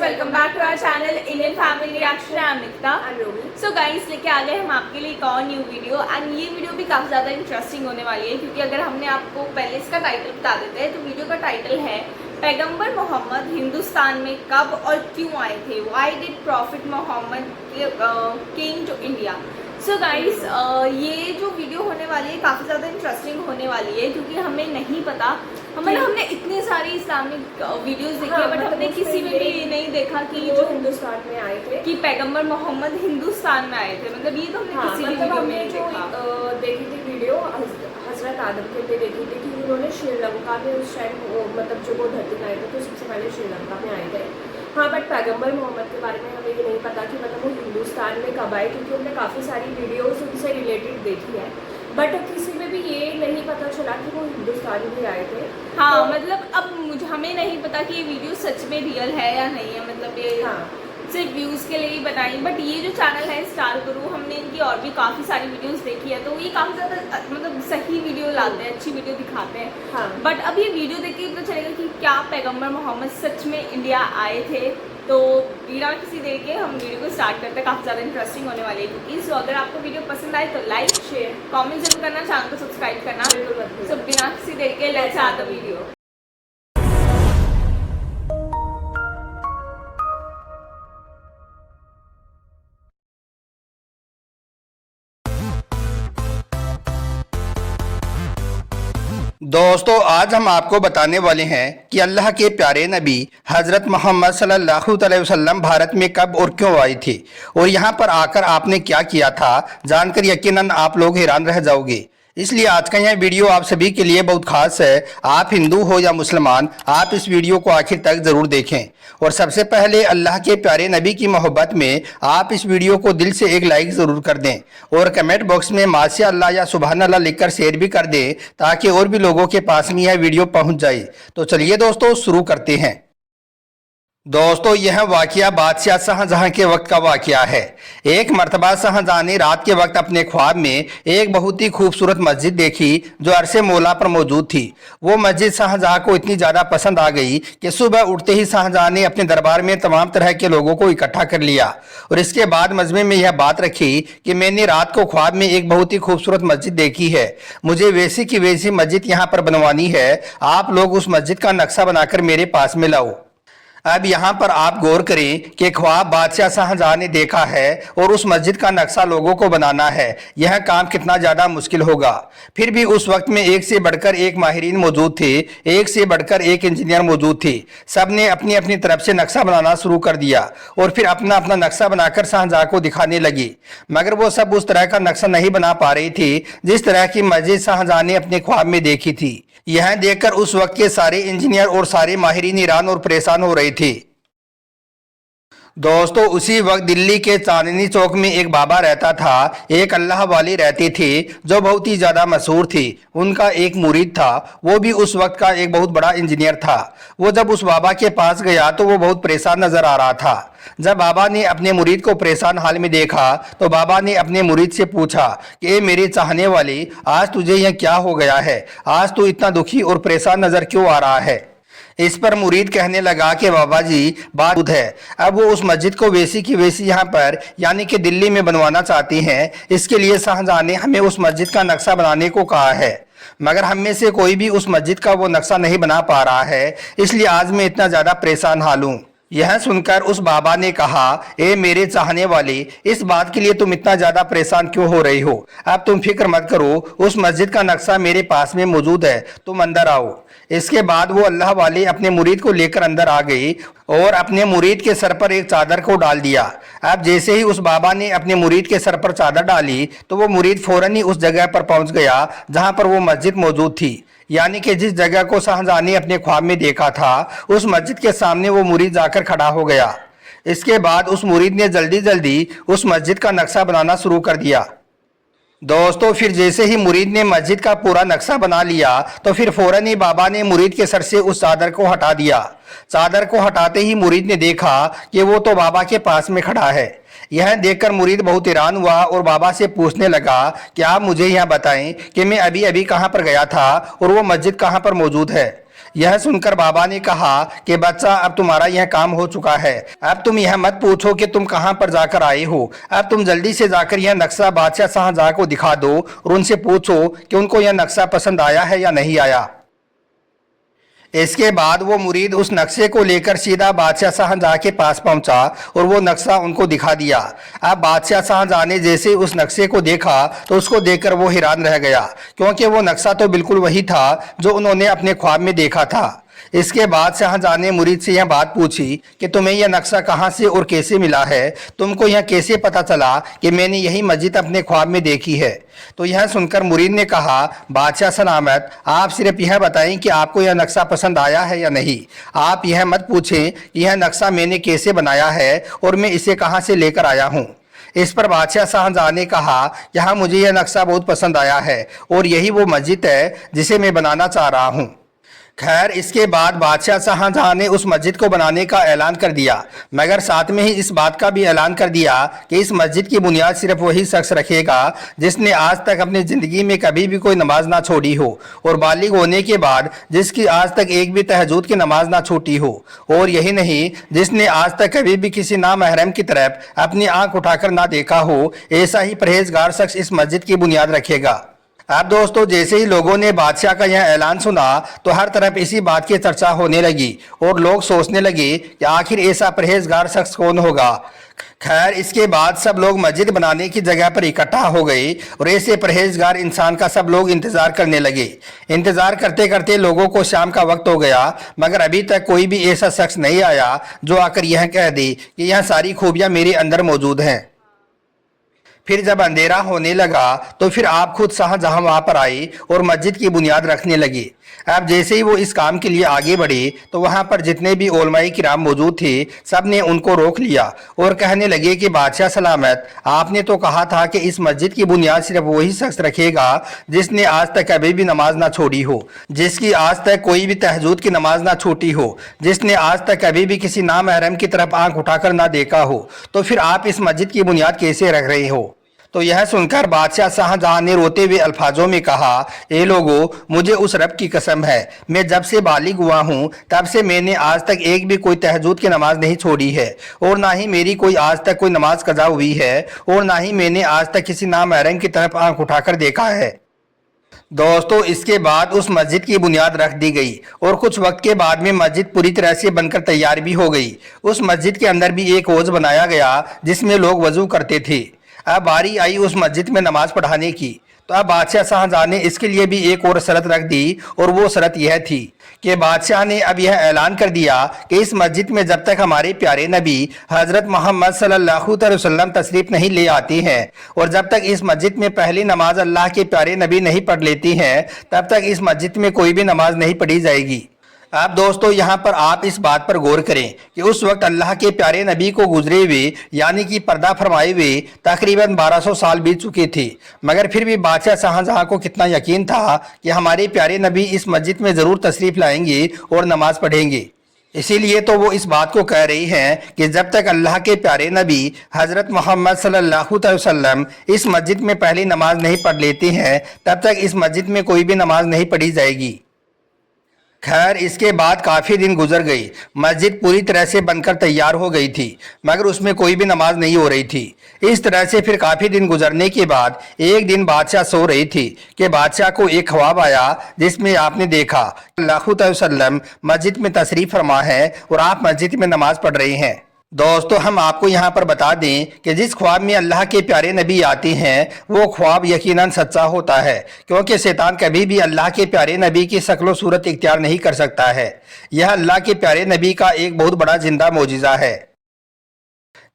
Welcome back to our channel Indian family reaction. I am Nikita. So guys, लेके आ गए हम आपके लिए एक और न्यू वीडियो एंड ये वीडियो भी काफ़ी ज़्यादा इंटरेस्टिंग होने वाली है, क्योंकि अगर हमने आपको पहले इसका टाइटल बता देते हैं तो वीडियो का टाइटल है पैगंबर मोहम्मद हिंदुस्तान में कब और क्यों आए थे। Why did prophet Muhammad came to India. So guys, ये जो वीडियो होने वाली है काफ़ी ज़्यादा इंटरेस्टिंग होने वाली है, क्योंकि हमें नहीं पता, हमने इतनी सारी इस्लामिक वीडियोस देखी है, बट हमने किसी में भी ये नहीं देखा कि जो हिंदुस्तान में आए थे, कि पैगंबर मोहम्मद हिंदुस्तान में आए थे। मतलब ये तो हमने किसी भी वीडियो में नहीं देखा। देखी थी वीडियो हजरत आदम के लिए देखी थी कि उन्होंने श्रीलंका में उस टाइम मतलब जो वो धरती में आए थे तो सबसे पहले श्रीलंका में आए थे। हाँ, बट पैगंबर मोहम्मद के बारे में हमें ये नहीं पता कि मतलब वो हिंदुस्तान में कब आए, क्योंकि हमने काफ़ी सारी वीडियोस उनसे रिलेटेड देखी है, बट किसी में भी ये नहीं पता चला कि वो हिंदुस्तान भी आए थे। हाँ, तो मतलब अब हमें नहीं पता कि ये वीडियो सच में रियल है या नहीं है, मतलब ये सिर्फ व्यूज़ के लिए ही बनाई। बट ये जो चैनल है स्टार गुरु, हमने इनकी और भी काफ़ी सारी वीडियोस देखी है, तो ये काफ़ी ज़्यादा मतलब सही वीडियो लाते हैं, अच्छी वीडियो दिखाते हैं। हाँ। बट अब ये वीडियो देख के पता चलेगा कि क्या पैगंबर मोहम्मद सच में इंडिया आए थे। तो बिना किसी देर के हम वीडियो को स्टार्ट करते हैं। काफ़ी ज़्यादा इंटरेस्टिंग होने वाली है क्योंकि सो अगर आपको वीडियो पसंद आए तो लाइक शेयर कमेंट जरूर करना, चैनल को सब्सक्राइब करना। सो बिना किसी देर के लेट्स स्टार्ट द वीडियो। दोस्तों, आज हम आपको बताने वाले हैं कि अल्लाह के प्यारे नबी हज़रत मोहम्मद सल्लल्लाहु अलैहि वसल्लम भारत में कब और क्यों आए थे, और यहाँ पर आकर आपने क्या किया था, जानकर यकीनन आप लोग हैरान रह जाओगे। इसलिए आज का यह वीडियो आप सभी के लिए बहुत खास है। आप हिंदू हो या मुसलमान, आप इस वीडियो को आखिर तक ज़रूर देखें। और सबसे पहले अल्लाह के प्यारे नबी की मोहब्बत में आप इस वीडियो को दिल से एक लाइक ज़रूर कर दें और कमेंट बॉक्स में माशा अल्लाह या सुबहान अल्लाह लिखकर शेयर भी कर दें, ताकि और भी लोगों के पास में यह वीडियो पहुँच जाए। तो चलिए दोस्तों, शुरू करते हैं। दोस्तों, यह वाक़या बादशाह शाहजहां के वक्त का वाक़या है। एक मर्तबा शाहजहां ने रात के वक्त अपने ख्वाब में एक बहुत ही खूबसूरत मस्जिद देखी जो अरसे मौला पर मौजूद थी। वो मस्जिद शाहजहां को इतनी ज़्यादा पसंद आ गई कि सुबह उठते ही शाहजहां ने अपने दरबार में तमाम तरह के लोगों को इकट्ठा कर लिया और इसके बाद मजमे में यह बात रखी कि मैंने रात को ख्वाब में एक बहुत ही खूबसूरत मस्जिद देखी है, मुझे वैसी की वैसी मस्जिद यहाँ पर बनवानी है। आप लोग उस मस्जिद का नक्शा बनाकर मेरे पास में लाओ। अब यहाँ पर आप गौर करें कि ख्वाब बादशाह शाहजहां ने देखा है और उस मस्जिद का नक्शा लोगों को बनाना है। यह काम कितना ज़्यादा मुश्किल होगा। फिर भी उस वक्त में एक से बढ़कर एक माहिरीन मौजूद थे, एक से बढ़कर एक इंजीनियर मौजूद थे। सब ने अपनी अपनी तरफ से नक्शा बनाना शुरू कर दिया और फिर अपना अपना नक्शा बनाकर शाहजहां को दिखाने लगे, मगर वो सब उस तरह का नक्शा नहीं बना पा रहे थे जिस तरह की मस्जिद शाहजहां ने अपने ख्वाब में देखी थी। यह देखकर उस वक्त के सारे इंजीनियर और सारे माहिरीन हैरान और परेशान हो रहे थे। दोस्तों, उसी वक्त दिल्ली के चांदनी चौक में एक बाबा रहता था। एक अल्लाह वाले रहते थे जो बहुत ही ज़्यादा मशहूर थे। उनका एक मुरीद था, वो भी उस वक्त का एक बहुत बड़ा इंजीनियर था। वो जब उस बाबा के पास गया तो वो बहुत परेशान नज़र आ रहा था। जब बाबा ने अपने मुरीद को परेशान हाल में देखा तो बाबा ने अपने मुरीद से पूछा कि मेरे चाहने वाले, आज तुझे यह क्या हो गया है, आज तू इतना दुखी और परेशान नज़र क्यों आ रहा है। इस पर मुरीद कहने लगा कि बाबा जी, बात है, अब वो उस मस्जिद को वैसी की वैसी यहाँ पर यानी कि दिल्ली में बनवाना चाहती हैं। इसके लिए शाहजहां ने हमें उस मस्जिद का नक्शा बनाने को कहा है, मगर हम में से कोई भी उस मस्जिद का वो नक्शा नहीं बना पा रहा है, इसलिए आज मैं इतना ज़्यादा परेशान हाल हूँ। यह सुनकर उस बाबा ने कहा, ए मेरे चाहने वाले, इस बात के लिए तुम इतना ज़्यादा परेशान क्यों हो रही हो। अब तुम फिक्र मत करो, उस मस्जिद का नक्शा मेरे पास में मौजूद है, तुम अंदर आओ। इसके बाद वो अल्लाह वाले अपने मुरीद को लेकर अंदर आ गई और अपने मुरीद के सर पर एक चादर को डाल दिया। अब जैसे ही उस बाबा ने अपने मुरीद के सर पर चादर डाली तो वो मुरीद फौरन ही उस जगह पर पहुंच गया जहां पर वो मस्जिद मौजूद थी, यानी कि जिस जगह को शाहजहां ने अपने ख्वाब में देखा था। उस मस्जिद के सामने वो मुरीद जाकर खड़ा हो गया। इसके बाद उस मुरीद ने जल्दी जल्दी उस मस्जिद का नक्शा बनाना शुरू कर दिया। दोस्तों, फिर जैसे ही मुरीद ने मस्जिद का पूरा नक्शा बना लिया तो फिर फौरन ही बाबा ने मुरीद के सर से उस चादर को हटा दिया। चादर को हटाते ही मुरीद ने देखा कि वो तो बाबा के पास में खड़ा है। यह देखकर मुरीद बहुत हैरान हुआ और बाबा से पूछने लगा कि आप मुझे यह बताएं कि मैं अभी अभी कहाँ पर गया था और वो मस्जिद कहाँ पर मौजूद है। यह सुनकर बाबा ने कहा कि बच्चा, अब तुम्हारा यह काम हो चुका है। अब तुम यह मत पूछो कि तुम कहां पर जाकर आए हो। अब तुम जल्दी से जाकर यह नक्शा बादशाह शाहजहां को दिखा दो और उनसे पूछो कि उनको यह नक्शा पसंद आया है या नहीं आया। इसके बाद वो मुरीद उस नक्शे को लेकर सीधा बादशाह शाहजहां के पास पहुंचा और वो नक्शा उनको दिखा दिया। अब बादशाह शाहजहां ने जैसे ही उस नक्शे को देखा तो उसको देखकर वो हैरान रह गया, क्योंकि वो नक्शा तो बिल्कुल वही था जो उन्होंने अपने ख्वाब में देखा था। इसके बाद शाहजहां ने मुरीद से यह बात पूछी कि तुम्हें यह नक्शा कहाँ से और कैसे मिला है, तुमको यह कैसे पता चला कि मैंने यही मस्जिद अपने ख्वाब में देखी है। तो यह सुनकर मुरीद ने कहा, बादशाह सलामत, आप सिर्फ यह बताएं कि आपको यह नक्शा पसंद आया है या नहीं। आप यह मत पूछें कि यह नक्शा मैंने कैसे बनाया है और मैं इसे कहाँ से लेकर आया हूँ। इस पर बादशाह शाहजहां ने कहा, यहाँ मुझे यह नक्शा बहुत पसंद आया है और यही वो मस्जिद है जिसे मैं बनाना चाह रहा हूँ। खैर, इसके बाद बादशाह शाहजहां ने उस मस्जिद को बनाने का ऐलान कर दिया, मगर साथ में ही इस बात का भी ऐलान कर दिया कि इस मस्जिद की बुनियाद सिर्फ वही शख्स रखेगा जिसने आज तक अपनी ज़िंदगी में कभी भी कोई नमाज ना छोड़ी हो और बालिग होने के बाद जिसकी आज तक एक भी तहज्जुद की नमाज ना छूटी हो, और यही नहीं, जिसने आज तक कभी भी किसी नामहरम की तरफ अपनी आंख उठाकर ना देखा हो। ऐसा ही परहेजगार शख्स इस मस्जिद की बुनियाद रखेगा। अब दोस्तों, जैसे ही लोगों ने बादशाह का यह ऐलान सुना तो हर तरफ इसी बात की चर्चा होने लगी और लोग सोचने लगे कि आखिर ऐसा परहेजगार शख्स कौन होगा। खैर, इसके बाद सब लोग मस्जिद बनाने की जगह पर इकट्ठा हो गए और ऐसे परहेजगार इंसान का सब लोग इंतजार करने लगे। इंतजार करते करते लोगों को शाम का वक्त हो गया, मगर अभी तक कोई भी ऐसा शख्स नहीं आया जो आकर यह कह दे कि यह सारी खूबियां मेरे अंदर मौजूद हैं। फिर जब अंधेरा होने लगा तो फिर आप खुद शाहजहां वहां पर आए और मस्जिद की बुनियाद रखने लगे। अब जैसे ही वो इस काम के लिए आगे बढ़े तो वहां पर जितने भी उलमाए किराम मौजूद थे सब ने उनको रोक लिया और कहने लगे कि बादशाह सलामत, आपने तो कहा था कि इस मस्जिद की बुनियाद सिर्फ वही शख्स रखेगा जिसने आज तक कभी भी नमाज ना छोड़ी हो, जिसकी आज तक कोई भी तहज्जुद की नमाज ना छूटी हो, जिसने आज तक कभी भी किसी नामहरम की तरफ आंख उठाकर ना देखा हो। तो फिर आप इस मस्जिद की बुनियाद कैसे रख रहे हो? तो यह सुनकर बादशाह शाहजहां ने रोते हुए अल्फाजों में कहा, ए लोगों, मुझे उस रब की कसम है, मैं जब से बालिग हुआ हूँ तब से मैंने आज तक एक भी कोई तहज्जुद की नमाज नहीं छोड़ी है और ना ही मेरी कोई आज तक कोई नमाज कज़ा हुई है और ना ही मैंने आज तक किसी नामहरम की तरफ आंख उठाकर देखा है। दोस्तों, इसके बाद उस मस्जिद की बुनियाद रख दी गई और कुछ वक्त के बाद में मस्जिद पूरी तरह से बनकर तैयार भी हो गई। उस मस्जिद के अंदर भी एक हौज बनाया गया जिसमें लोग वजू करते थे। अब बारी आई उस मस्जिद में नमाज पढ़ाने की, तो अब बादशाह शाहजहां ने इसके लिए भी एक और शर्त रख दी और वो शर्त यह थी कि बादशाह ने अब यह ऐलान कर दिया कि इस मस्जिद में जब तक हमारे प्यारे नबी हज़रत मोहम्मद सल्लल्लाहु अलैहि वसल्लम तशरीफ नहीं ले आती हैं और जब तक इस मस्जिद में पहली नमाज अल्लाह के प्यारे नबी नहीं पढ़ लेती हैं तब तक इस मस्जिद में कोई भी नमाज नहीं पढ़ी जाएगी। अब दोस्तों, यहाँ पर आप इस बात पर गौर करें कि उस वक्त अल्लाह के प्यारे नबी को गुजरे हुए यानी कि पर्दा फरमाए हुए तकरीबन 1200 साल बीत चुके थे, मगर फिर भी बादशाह शाहजहां को कितना यकीन था कि हमारे प्यारे नबी इस मस्जिद में ज़रूर तशरीफ़ लाएंगे और नमाज पढ़ेंगे। इसीलिए तो वो इस बात को कह रही हैं कि जब तक अल्लाह के प्यारे नबी हज़रत मोहम्मद सल्लल्लाहु अलैहि वसल्लम इस मस्जिद में पहली नमाज नहीं पढ़ लेते हैं तब तक इस मस्जिद में कोई भी नमाज नहीं पढ़ी जाएगी। खैर, इसके बाद काफ़ी दिन गुजर गई, मस्जिद पूरी तरह से बनकर तैयार हो गई थी मगर उसमें कोई भी नमाज नहीं हो रही थी। इस तरह से फिर काफ़ी दिन गुजरने के बाद एक दिन बादशाह सो रही थी कि बादशाह को एक ख्वाब आया जिसमें आपने देखा सल्लल्लाहु अलैहि वसल्लम मस्जिद में तशरीफ़ फरमा है और आप मस्जिद में नमाज पढ़ रहे हैं। दोस्तों, हम आपको यहाँ पर बता दें कि जिस ख्वाब में अल्लाह के प्यारे नबी आते हैं वो ख्वाब यकीनन सच्चा होता है, क्योंकि शैतान कभी भी अल्लाह के प्यारे नबी की शक्ल सूरत इख्तियार नहीं कर सकता है। यह अल्लाह के प्यारे नबी का एक बहुत बड़ा जिंदा मौजिज़ा है।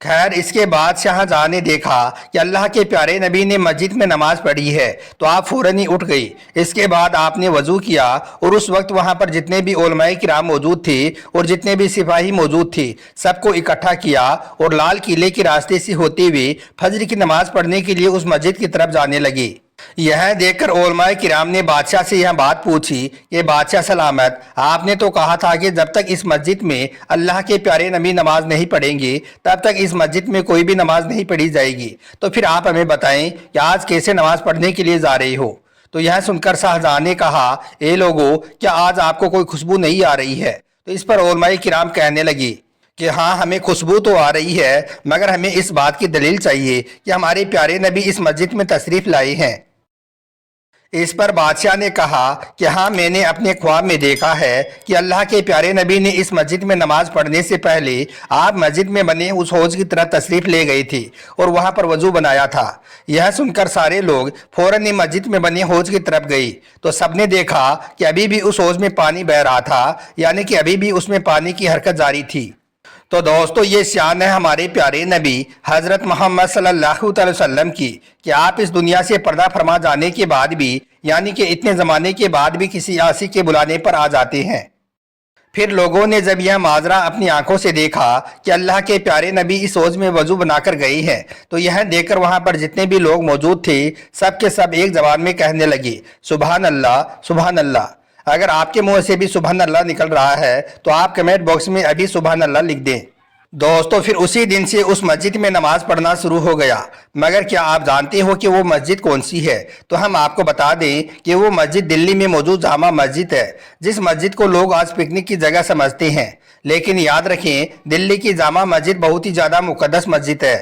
खैर, इसके बाद शाहजहां ने देखा कि अल्लाह के प्यारे नबी ने मस्जिद में नमाज पढ़ी है तो आप फ़ौरन ही उठ गई। इसके बाद आपने वज़ू किया और उस वक्त वहां पर जितने भी उलमाए किराम मौजूद थे और जितने भी सिपाही मौजूद थे सबको इकट्ठा किया और लाल किले के रास्ते से होते हुए फजर की नमाज पढ़ने के लिए उस मस्जिद की तरफ जाने लगे। यह देखकर उलमाए किराम ने बादशाह से यह बात पूछी कि बादशाह सलामत, आपने तो कहा था कि जब तक इस मस्जिद में अल्लाह के प्यारे नबी नमाज नहीं पढ़ेंगे तब तक इस मस्जिद में कोई भी नमाज नहीं पढ़ी जाएगी। तो फिर आप हमें बताएं कि आज कैसे नमाज पढ़ने के लिए जा रहे हो? तो यह सुनकर शाहजहां ने कहा, ए लोगों, क्या आज आपको कोई खुशबू नहीं आ रही है? तो इस पर उलमाए किराम कहने लगी कि हाँ, हमें खुशबू तो आ रही है, मगर हमें इस बात की दलील चाहिए कि हमारे प्यारे नबी इस मस्जिद में तशरीफ लाए हैं। इस पर बादशाह ने कहा कि हाँ, मैंने अपने ख्वाब में देखा है कि अल्लाह के प्यारे नबी ने इस मस्जिद में नमाज पढ़ने से पहले आप मस्जिद में बने उस हौज की तरफ तशरीफ ले गई थी और वहाँ पर वजू बनाया था। यह सुनकर सारे लोग फौरन ही मस्जिद में बने हौज की तरफ गई तो सबने देखा कि अभी भी उस हौज में पानी बह रहा था, यानी कि अभी भी उसमें पानी की हरकत जारी थी। तो दोस्तों, ये शान है हमारे प्यारे नबी हज़रत मोहम्मद सल्लल्लाहु अलैहि वसल्लम की कि आप इस दुनिया से पर्दा फरमा जाने के बाद भी, यानी कि इतने ज़माने के बाद भी किसी आशिक के बुलाने पर आ जाते हैं। फिर लोगों ने जब यह माजरा अपनी आंखों से देखा कि अल्लाह के प्यारे नबी इस हौज में वजू बनाकर गए हैं, तो यह देखकर वहाँ पर जितने भी लोग मौजूद थे सब के सब एक जबान में कहने लगे, सुबहान अल्लाह, सुबहान अल्लाह। अगर आपके मुंह से भी सुबहान अल्लाह निकल रहा है तो आप कमेंट बॉक्स में अभी सुबहान अल्लाह लिख दें। दोस्तों, फिर उसी दिन से उस मस्जिद में नमाज पढ़ना शुरू हो गया। मगर क्या आप जानते हो कि वो मस्जिद कौन सी है? तो हम आपको बता दें कि वो मस्जिद दिल्ली में मौजूद जामा मस्जिद है, जिस मस्जिद को लोग आज पिकनिक की जगह समझते हैं। लेकिन याद रखें, दिल्ली की जामा मस्जिद बहुत ही ज़्यादा मुकद्दस मस्जिद है।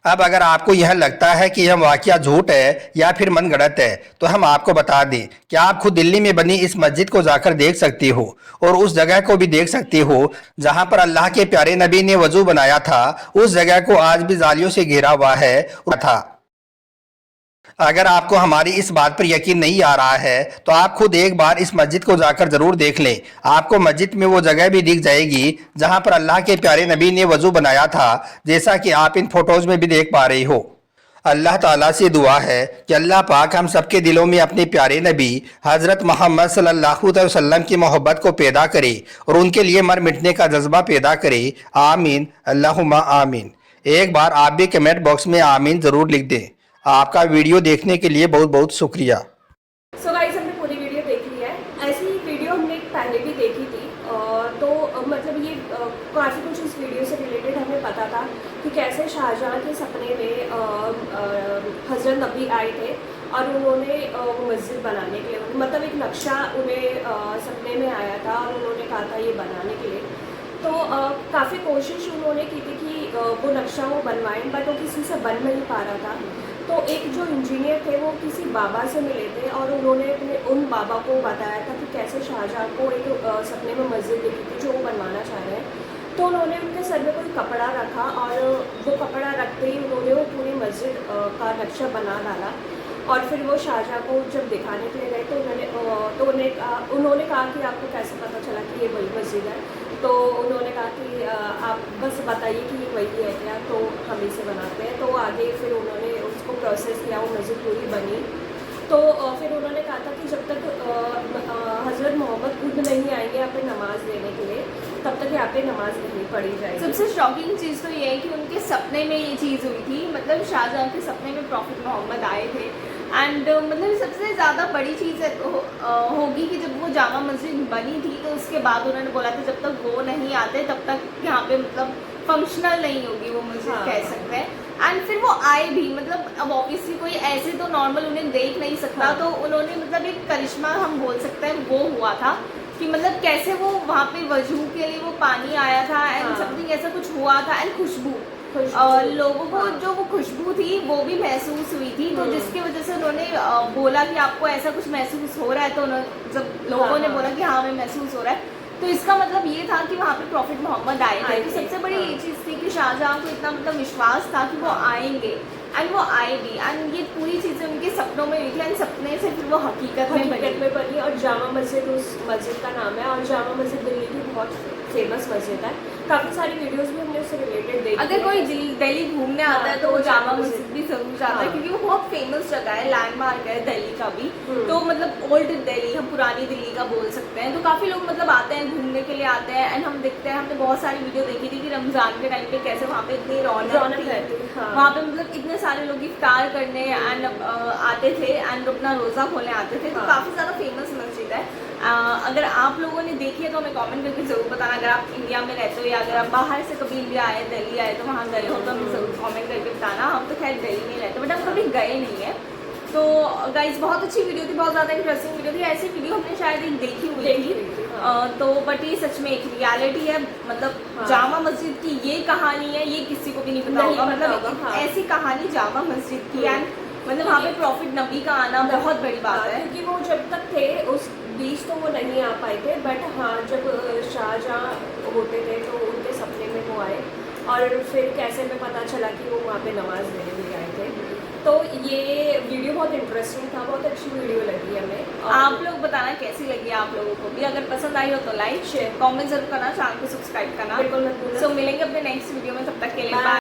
अब अगर आपको यह लगता है कि यह वाकया झूठ है या फिर मनगढ़ंत है, तो हम आपको बता दें कि आप खुद दिल्ली में बनी इस मस्जिद को जाकर देख सकते हो और उस जगह को भी देख सकते हो जहां पर अल्लाह के प्यारे नबी ने वजू बनाया था। उस जगह को आज भी जालियों से घेरा हुआ है था। अगर आपको हमारी इस बात पर यकीन नहीं आ रहा है तो आप खुद एक बार इस मस्जिद को जाकर जरूर देख लें। आपको मस्जिद में वो जगह भी दिख जाएगी जहां पर अल्लाह के प्यारे नबी ने वजू बनाया था, जैसा कि आप इन फोटोज में भी देख पा रहे हो। अल्लाह ताला से दुआ है कि अल्लाह पाक हम सबके दिलों में अपने प्यारे नबी हज़रत मोहम्मद सल्लल्लाहु अलैहि वसल्लम की मोहब्बत को पैदा करे और उनके लिए मर मिटने का जज्बा पैदा करे। आमीन, अल्लाहुम्मा आमीन। एक बार आप भी कमेंट बॉक्स में आमीन ज़रूर लिख दें। आपका वीडियो देखने के लिए बहुत बहुत शुक्रिया। सो गाइस, हमने पूरी वीडियो देख ली है। ऐसी वीडियो हमने पहले भी देखी थी, तो मतलब ये काफ़ी कुछ इस वीडियो से रिलेटेड हमें पता था कि कैसे शाहजहां के सपने में हज़रत नबी आए थे और उन्होंने मस्जिद बनाने के लिए, मतलब एक नक्शा उन्हें सपने में आया था और उन्होंने कहा था ये बनाने के लिए। तो काफ़ी कोशिश उन्होंने की थी कि वो नक्शा वो बनवाएं, बट वो किसी से बन नहीं पा रहा था। तो एक जो इंजीनियर थे वो किसी बाबा से मिले थे और उन्होंने अपने उन बाबा को बताया था कि कैसे शाहजहां को एक सपने में मस्जिद दिखी थी जो वो बनवाना चाह रहे हैं। तो उन्होंने उनके सर में कोई कपड़ा रखा और वो कपड़ा रखते ही उन्होंने वो पूरी मस्जिद का नक्शा बना डाला। और फिर वो शाहजहां को जब दिखाने के लिए गए तो उन्होंने कहा कि आपको कैसे पता चला कि ये वही मस्जिद है? तो उन्होंने कहा कि आप बस बताइए कि ये वही है क्या, तो हम इसे बनाते हैं। तो आगे फिर उन्होंने उसको प्रोसेस किया, वो मस्जिद पूरी बनी। तो फिर उन्होंने कहा था कि जब तक हज़रत मोहम्मद खुद नहीं आएंगे यहाँ पे नमाज देने के लिए, तब तक यहाँ पे नमाज नहीं पढ़ी जाएगी। सबसे शॉकिंग चीज़ तो ये है कि उनके सपने में ये चीज़ हुई थी, मतलब शाहजहां के सपने में प्रॉफिट मोहम्मद आए थे। एंड मतलब सबसे ज़्यादा बड़ी चीज़ होगी कि जब वो जामा मस्जिद बनी थी तो उसके बाद उन्होंने बोला था जब तक वो नहीं आते तब तक यहाँ पे मतलब फंक्शनल नहीं होगी वो मस्जिद, हाँ। कह सकते हैं। एंड फिर वो आए भी, मतलब अब ऑब्वियसली कोई ऐसे तो नॉर्मल उन्हें देख नहीं सकता, हाँ। तो उन्होंने मतलब एक करिश्मा हम बोल सकते हैं वो हुआ था कि मतलब कैसे वो वहाँ पे वजू के लिए वो पानी आया था एंड हाँ। समथिंग ऐसा कुछ हुआ था। एंड खुशबू लोगों को हाँ। जो वो खुशबू थी वो भी महसूस हुई थी, तो जिसकी वजह से उन्होंने बोला कि आपको ऐसा कुछ महसूस हो रहा है। तो जब लोगों ने बोला कि हाँ हमें महसूस हो रहा है, तो इसका मतलब ये था कि वहाँ पे प्रॉफिट मोहम्मद आए थे। तो सबसे बड़ी ये चीज़ थी कि शाहजहां को इतना मतलब विश्वास था कि वो आएंगे एंड वो आए भी। एंड ये पूरी चीज़ें उनके सपनों में हुई थी एंड सपने से फिर वो हकीकत में बनी। और जामा मस्जिद उस मस्जिद का नाम है और जामा मस्जिद दिल्ली की बहुत फेमस मस्जिद है। काफ़ी सारी वीडियोस भी हमने उससे रिलेटेड देखी। अगर कोई दिल्ली घूमने आता है तो वो जामा मस्जिद भी जरूर जाता है, हाँ। क्योंकि वो बहुत फेमस जगह है, लैंडमार्क है दिल्ली का भी। तो मतलब ओल्ड दिल्ली, हम पुरानी दिल्ली का बोल सकते हैं। तो काफ़ी लोग मतलब आते हैं, घूमने के लिए आते हैं। एंड हम देखते हैं, हमने बहुत सारी वीडियो देखी थी कि रमज़ान के टाइम पे कैसे वहाँ पे इतनी रौनक रहती है। वहाँ पे मतलब इतने सारे लोग इफ्तार करने एंड आते थे एंड अपना रोज़ा खोलने आते थे। तो काफ़ी ज़्यादा फेमस मस्जिद है। अगर आप लोगों ने देखी है तो हमें कमेंट करके ज़रूर बताना। अगर आप इंडिया में रहते हो या अगर आप बाहर से कभी इंडिया आए, दिल्ली आए, तो वहाँ गए हो तो हमें ज़रूर कमेंट करके बताना। हम तो खैर दिल्ली नहीं रहते, बट हम कभी गए नहीं हैं। तो गाइज बहुत अच्छी वीडियो थी, बहुत ज़्यादा इंटरेस्टिंग वीडियो थी। ऐसी वीडियो हमने शायद एक देखी हुई थी, तो बट ये सच में एक रियलिटी है। मतलब हाँ। जामा मस्जिद की ये कहानी है, ये किसी को भी नहीं पता नहीं होगा। पता मतलब होगा, हाँ। ऐसी कहानी जामा मस्जिद की, एंड मतलब वहाँ पे प्रॉफिट नबी का आना बहुत बड़ी बात है। क्योंकि वो जब तक थे उस बीच तो वो नहीं आ पाए थे, बट हाँ जब शाहजहाँ होते थे तो उनके सपने में वो आए, और फिर कैसे में पता चला कि वो वहाँ पे नमाज देने भी आए थे। तो ये वीडियो बहुत इंटरेस्टिंग था, बहुत अच्छी वीडियो लगी हमें। और आप लोग बताना कैसी लगी आप लोगों को भी। अगर पसंद आई हो तो लाइक शेयर कमेंट जरूर करना, चैनल को सब्सक्राइब करना। बिल्कुल मत भूलना। सो मिलेंगे अपने नेक्स्ट वीडियो में, तब तक के लिए Bye. बाय।